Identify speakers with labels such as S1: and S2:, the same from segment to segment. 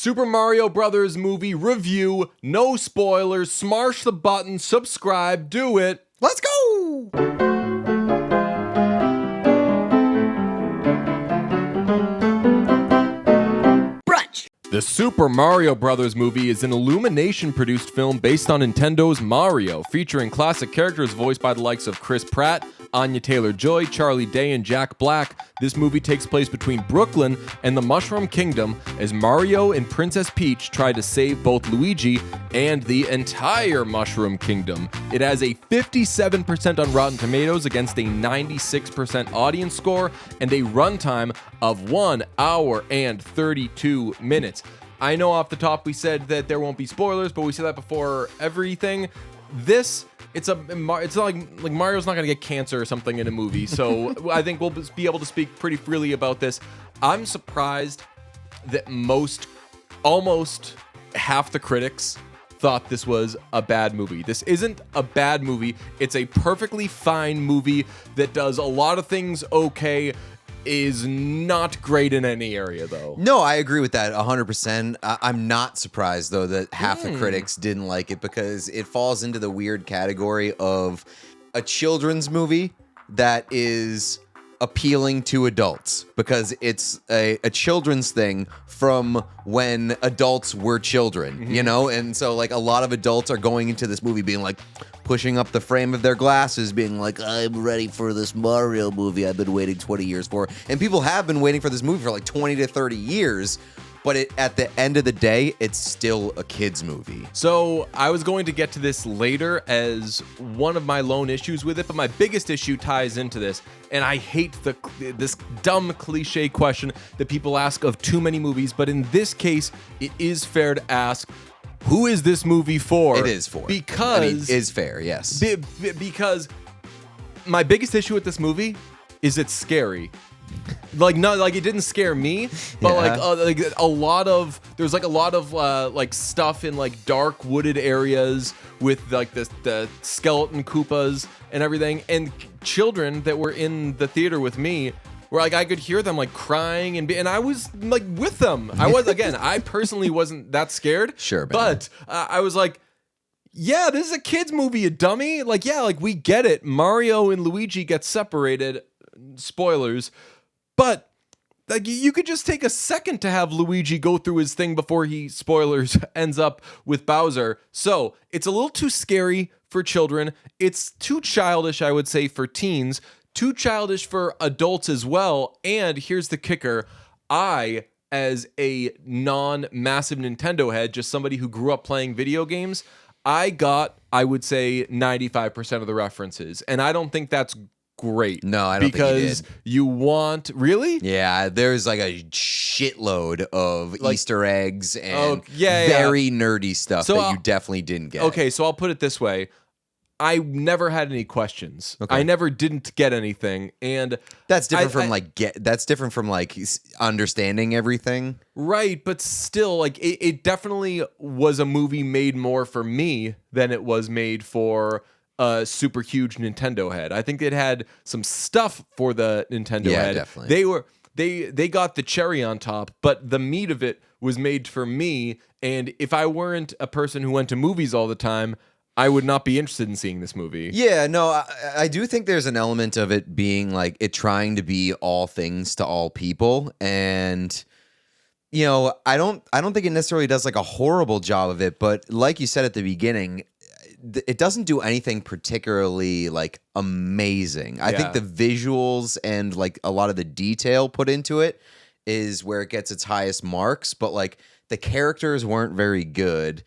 S1: Super Mario Brothers movie review, no spoilers, smash the button, subscribe, do it.
S2: Let's go!
S3: Brunch!
S1: The Super Mario Brothers movie is an Illumination-produced film based on Nintendo's Mario, featuring classic characters voiced by the likes of Chris Pratt, Anya Taylor-Joy, Charlie Day, and Jack Black. This movie takes place between Brooklyn and the Mushroom Kingdom as Mario and Princess Peach try to save both Luigi and the entire Mushroom Kingdom. It has a 57% on Rotten Tomatoes against a 96% audience score and a runtime of 1 hour and 32 minutes. I know off the top we said that there won't be spoilers, but we said that before everything. It's not like Mario's not gonna get cancer or something in a movie, so I think we'll be able to speak pretty freely about this. I'm surprised that almost half the critics thought this was a bad movie. This isn't a bad movie. It's a perfectly fine movie that does a lot of things okay. Is not great in any area, though.
S2: No, I agree with that 100%. I'm not surprised, though, that half the critics didn't like it because it falls into the weird category of a children's movie that is appealing to adults because it's a children's thing from when adults were children, you know? And so, like, a lot of adults are going into this movie being like, pushing up the frame of their glasses, being like, I'm ready for this Mario movie I've been waiting 20 years for. And people have been waiting for this movie for like 20 to 30 years, but at the end of the day, it's still a kid's movie.
S1: So I was going to get to this later as one of my lone issues with it, but my biggest issue ties into this, and I hate this dumb cliche question that people ask of too many movies, but in this case, it is fair to ask, who is this movie for?
S2: It is for.
S1: Because...
S2: I mean, it is fair, yes.
S1: Because my biggest issue with this movie is it's scary. Like, not like it didn't scare me, but like a lot of like stuff in like dark wooded areas with like the skeleton Koopas and everything, and children that were in the theater with me where like I could hear them like crying and I was like with them. I personally wasn't that scared.
S2: Sure, man.
S1: But I was like, yeah, this is a kid's movie, you dummy. Like, yeah, like we get it. Mario and Luigi get separated. Spoilers. But like you could just take a second to have Luigi go through his thing before he, spoilers, ends up with Bowser. So it's a little too scary for children. It's too childish, I would say, for teens. Too childish for adults as well. And here's the kicker. I, as a non-massive Nintendo head, just somebody who grew up playing video games, I would say, 95% of the references. And I don't think that's great.
S2: No, I don't think you did.
S1: Because you want... Really?
S2: Yeah, there's like a shitload of like, Easter eggs and very nerdy stuff that you definitely didn't get.
S1: Okay, so I'll put it this way. I never had any questions. Okay. I never didn't get anything, and
S2: that's different from like understanding everything,
S1: right? But still, like it definitely was a movie made more for me than it was made for a super huge Nintendo head. I think it had some stuff for the Nintendo head.
S2: Definitely.
S1: They got the cherry on top, but the meat of it was made for me. And if I weren't a person who went to movies all the time, I would not be interested in seeing this movie.
S2: Yeah, no, I do think there's an element of it being like it trying to be all things to all people, and you know, I don't think it necessarily does like a horrible job of it, but like you said at the beginning, it doesn't do anything particularly like amazing. I think the visuals and like a lot of the detail put into it is where it gets its highest marks, but like the characters weren't very good.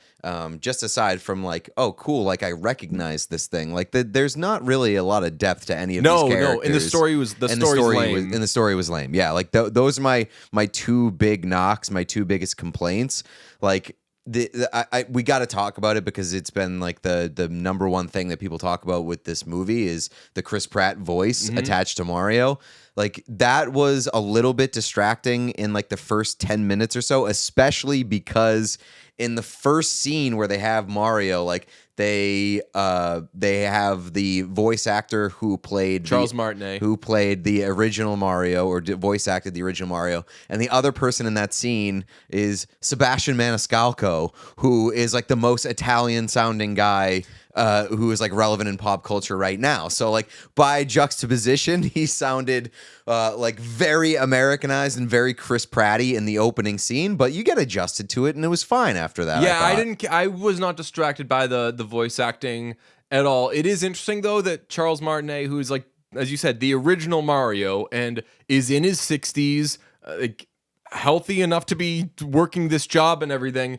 S2: Just aside from like, oh, cool, like I recognize this thing. Like there's not really a lot of depth to any of these characters. No,
S1: and the story was lame.
S2: And the story was lame. Yeah, like those are my two big knocks, my two biggest complaints. Like we got to talk about it because it's been like the number one thing that people talk about with this movie is the Chris Pratt voice attached to Mario. like that was a little bit distracting in like the first 10 minutes or so, especially because in the first scene where they have Mario, like they have the voice actor who played
S1: Charles Martinet,
S2: who played the original Mario or voice acted the original Mario, and the other person in that scene is Sebastian Maniscalco, who is like the most Italian sounding guy who is like relevant in pop culture right now. So like by juxtaposition, he sounded like very Americanized and very Chris Pratty in the opening scene, but you get adjusted to it and it was fine after that.
S1: Yeah, I was not distracted by the voice acting at all. It is interesting though that Charles Martinet, who is like, as you said, the original Mario and is in his 60s, like healthy enough to be working this job and everything.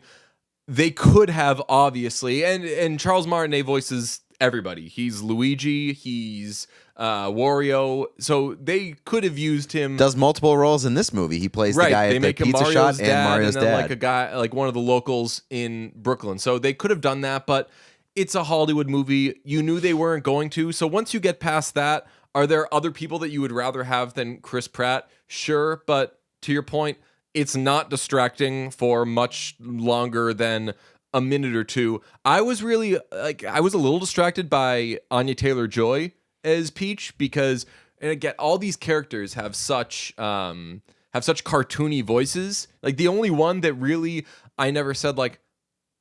S1: They could have obviously, and Charles Martinet voices everybody. He's Luigi, he's Wario, so they could have used him.
S2: Does multiple roles in this movie. He plays the guy at the pizza shop and Mario's dad,
S1: like a guy, like one of the locals in Brooklyn. So they could have done that, but it's a Hollywood movie. You knew they weren't going to. So once you get past that, are there other people that you would rather have than Chris Pratt? Sure, but to your point, it's not distracting for much longer than a minute or two. I was really I was a little distracted by Anya Taylor-Joy as Peach because, and again, all these characters have such cartoony voices. Like the only one that really I never said like,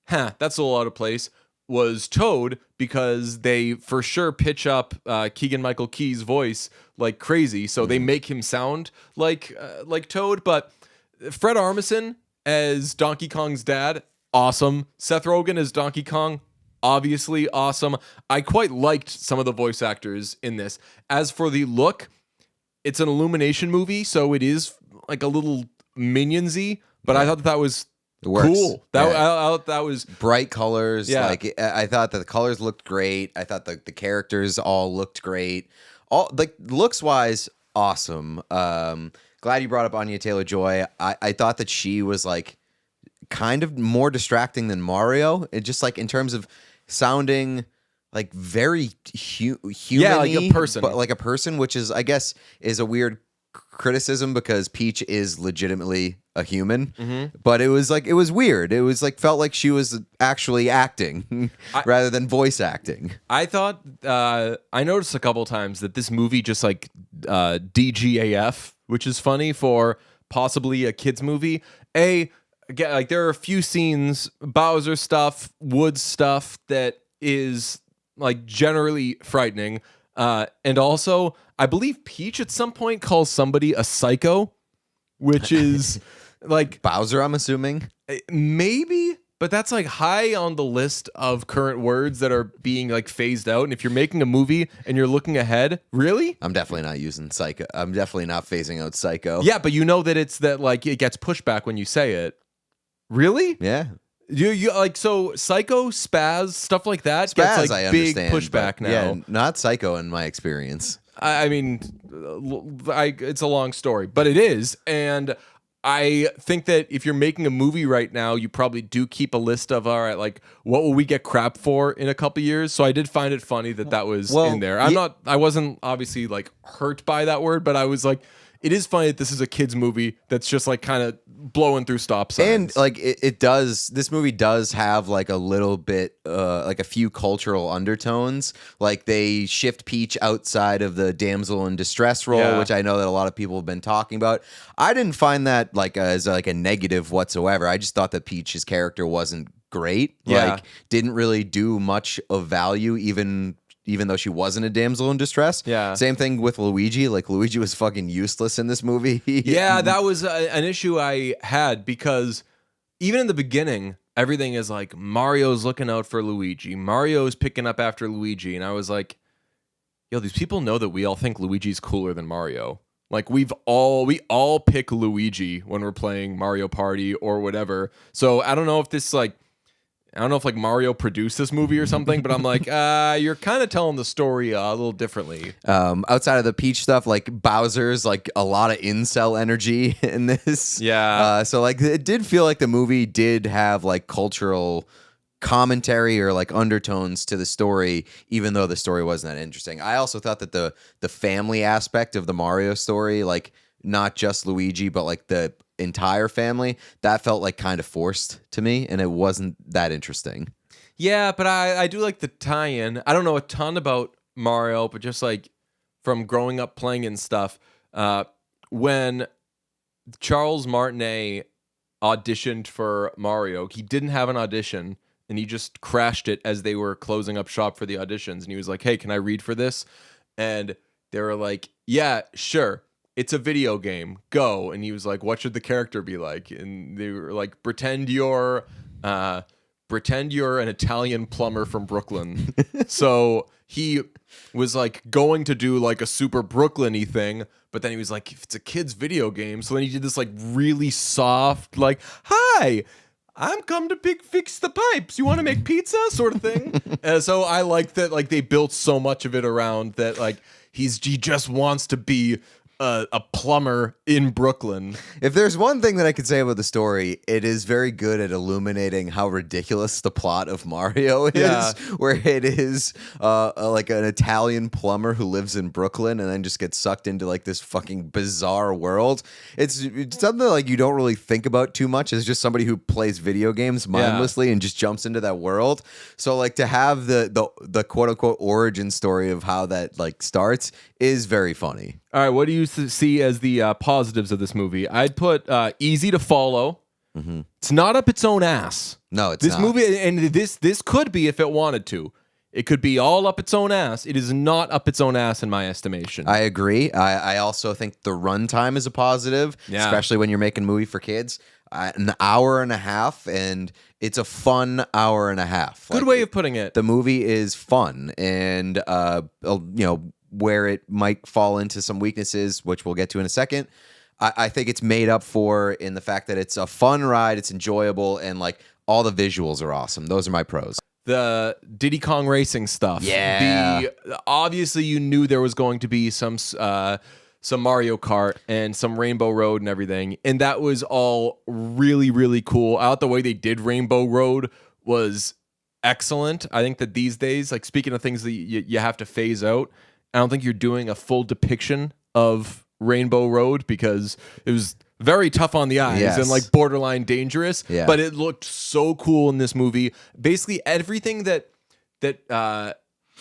S1: "Huh, that's a little out of place," was Toad, because they for sure pitch up Keegan-Michael Key's voice like crazy, so they make him sound like Toad, but. Fred Armisen as Donkey Kong's dad, awesome. Seth Rogen as Donkey Kong, obviously awesome. I quite liked some of the voice actors in this. As for the look, it's an Illumination movie, so it is like a little Minions-y, but I thought that was cool. That was
S2: bright colors.
S1: Yeah.
S2: Like I thought that the colors looked great. I thought the characters all looked great. All like looks wise, awesome. Glad you brought up Anya Taylor-Joy. I thought that she was like kind of more distracting than Mario. It just like in terms of sounding like very human,
S1: yeah, like a person,
S2: but like a person, which is I guess is a weird criticism because Peach is legitimately a human, but it was weird. It was like felt like she was actually acting rather than voice acting.
S1: I thought I noticed a couple times that this movie just like DGAF, which is funny for possibly a kids movie. Like there are a few scenes, Bowser stuff, Woods stuff that is like generally frightening. And also, I believe Peach at some point calls somebody a psycho, which is like
S2: Bowser, I'm assuming.
S1: Maybe, but that's like high on the list of current words that are being like phased out. And if you're making a movie and you're looking ahead, really?
S2: I'm definitely not using psycho. I'm definitely not phasing out psycho.
S1: Yeah, but you know that it's that like it gets pushback when you say it. Really?
S2: Yeah.
S1: You like so psycho, spaz, stuff like that
S2: Spaz,
S1: gets like
S2: I
S1: big
S2: understand,
S1: pushback now.
S2: Yeah, not psycho in my experience.
S1: I mean, it's a long story, but it is, and I think that if you're making a movie right now, you probably do keep a list of all right, like what will we get crap for in a couple years. So I did find it funny that was in there. I wasn't obviously like hurt by that word, but I was like, it is funny that this is a kid's movie that's just like kind of blowing through stop signs.
S2: And like it does, this movie does have like a little bit, like a few cultural undertones. Like they shift Peach outside of the damsel in distress role, which I know that a lot of people have been talking about. I didn't find that like as like a negative whatsoever. I just thought that Peach's character wasn't great.
S1: Yeah.
S2: Like didn't really do much of value, even though she wasn't a damsel in distress.
S1: Yeah.
S2: Same thing with Luigi. Like Luigi was fucking useless in this movie.
S1: Yeah, that was an issue I had because even in the beginning, everything is like Mario's looking out for Luigi. Mario's picking up after Luigi. And I was like, yo, these people know that we all think Luigi's cooler than Mario. Like we all pick Luigi when we're playing Mario Party or whatever. So I don't know if like Mario produced this movie or something, but I'm like, you're kind of telling the story a little differently.
S2: Outside of the Peach stuff, like Bowser's like a lot of incel energy in this.
S1: Yeah.
S2: So like it did feel like the movie did have like cultural commentary or like undertones to the story, even though the story wasn't that interesting. I also thought that the family aspect of the Mario story, like not just Luigi, but like the entire family, that felt like kind of forced to me, and it wasn't that interesting.
S1: Yeah, but I do like the tie-in. I don't know a ton about Mario, but just like from growing up playing and stuff, when Charles Martinet auditioned for Mario, he didn't have an audition, and he just crashed it as they were closing up shop for the auditions. And he was like, "Hey, can I read for this?" And they were like, "Yeah, sure. It's a video game. Go." And he was like, "What should the character be like?" And they were like, pretend you're an Italian plumber from Brooklyn." So he was like going to do like a super Brooklyn-y thing, but then he was like, if it's a kid's video game. So then he did this like really soft, like, "Hi, I'm come to fix the pipes. You want to make pizza?" sort of thing. So I like that, like they built so much of it around that, like he just wants to be a plumber in Brooklyn.
S2: If there's one thing that I could say about the story, it is very good at illuminating how ridiculous the plot of Mario is,
S1: Yeah.
S2: where it is like an Italian plumber who lives in Brooklyn and then just gets sucked into like this fucking bizarre world. It's something like you don't really think about too much. It's just somebody who plays video games mindlessly and just jumps into that world. So like to have the quote unquote origin story of how that like starts is very funny.
S1: All right, what do you see as the positives of this movie? I'd put easy to follow. Mm-hmm. It's not up its own ass.
S2: No, it's
S1: this
S2: not.
S1: movie, and this could be if it wanted to. It could be all up its own ass. It is not up its own ass in my estimation.
S2: I agree. I also think the runtime is a positive, especially when you're making a movie for kids. An hour and a half, and it's a fun hour and a half.
S1: Good way of putting it.
S2: The movie is fun, and where it might fall into some weaknesses, which we'll get to in a second, I think it's made up for in the fact that it's a fun ride, it's enjoyable, and like all the visuals are awesome. Those are my pros.
S1: The Diddy Kong Racing stuff.
S2: Yeah.
S1: Obviously you knew there was going to be some Mario Kart and some Rainbow Road and everything, and that was all really, really cool. I thought the way they did Rainbow Road was excellent. I think that these days, like speaking of things that you have to phase out, I don't think you're doing a full depiction of Rainbow Road because it was very tough on the eyes and like borderline dangerous.
S2: Yeah.
S1: But it looked so cool in this movie. Basically, everything that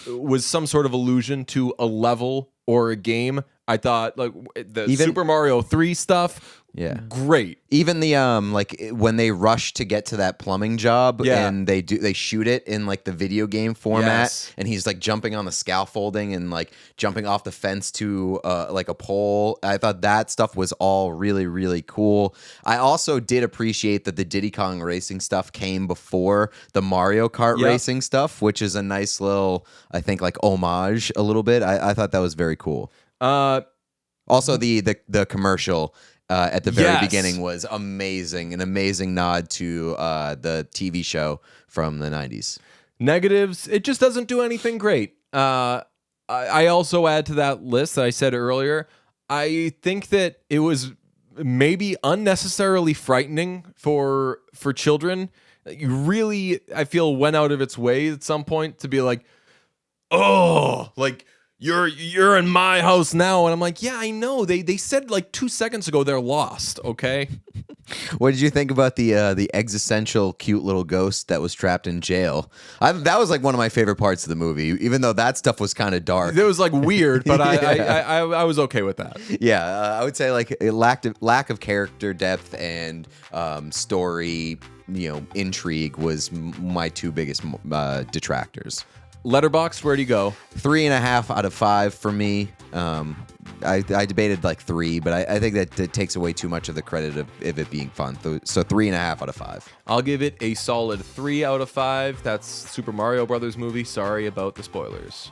S1: was some sort of allusion to a level or a game, I thought like the Super Mario 3 stuff.
S2: Yeah,
S1: great.
S2: Even the like when they rush to get to that plumbing job and they shoot it in like the video game format, and he's like jumping on the scaffolding and like jumping off the fence to like a pole. I thought that stuff was all really, really cool. I also did appreciate that the Diddy Kong Racing stuff came before the Mario Kart racing stuff, which is a nice little, I think, like homage a little bit. I thought that was very cool. Also the commercial at the very beginning was amazing. An amazing nod to the TV show from the 90s.
S1: Negatives, it just doesn't do anything great. I also add to that list that I said earlier, I think that it was maybe unnecessarily frightening for children. You really, I feel, went out of its way at some point to be like, oh, like, You're in my house now, and I'm like, yeah, I know. They said like 2 seconds ago they're lost. Okay.
S2: What did you think about the existential cute little ghost that was trapped in jail? That was like one of my favorite parts of the movie, even though that stuff was kind of dark.
S1: It was like weird, but I was okay with that.
S2: Yeah, I would say like a lack of character depth and story, intrigue was my two biggest detractors.
S1: Letterboxd, where do you go?
S2: 3.5 out of 5 for me. I debated like 3, but I think that takes away too much of the credit of it being fun. So 3.5 out of 5.
S1: I'll give it a solid 3 out of 5. That's Super Mario Brothers movie. Sorry about the spoilers.